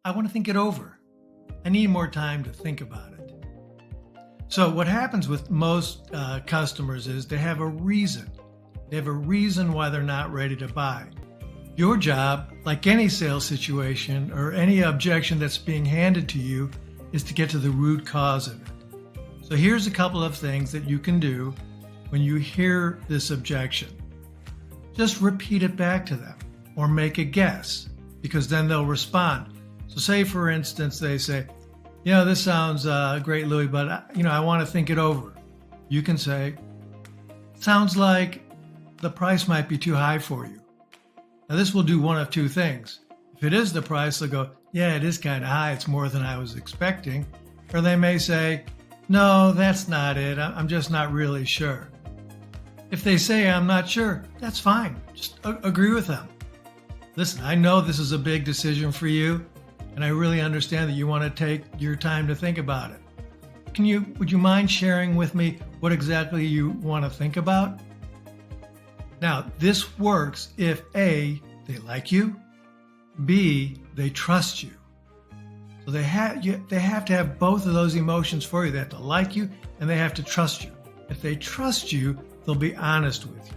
I want to think it over. I need more time to think about it. So what happens with most customers is they have a reason. They have a reason why they're not ready to buy. Your job, like any sales situation or any objection that's being handed to you, is to get to the root cause of it. So here's a couple of things that you can do when you hear this objection. Just repeat it back to them or make a guess, because then they'll respond. So say, for instance, they say, this sounds great, Louis, but I want to think it over. You can say, sounds like the price might be too high for you. Now this will do one of two things. If it is the price, they'll go, yeah, it is kind of high. It's more than I was expecting. Or they may say, no, that's not it. I'm just not really sure. If they say, I'm not sure, that's fine. Just agree with them. Listen, I know this is a big decision for you, and I really understand that you want to take your time to think about it. Would you mind sharing with me what exactly you want to think about? Now, this works if A, they like you, B, they trust you. So they have to have both of those emotions for you. They have to like you and they have to trust you. If they trust you, they'll be honest with you.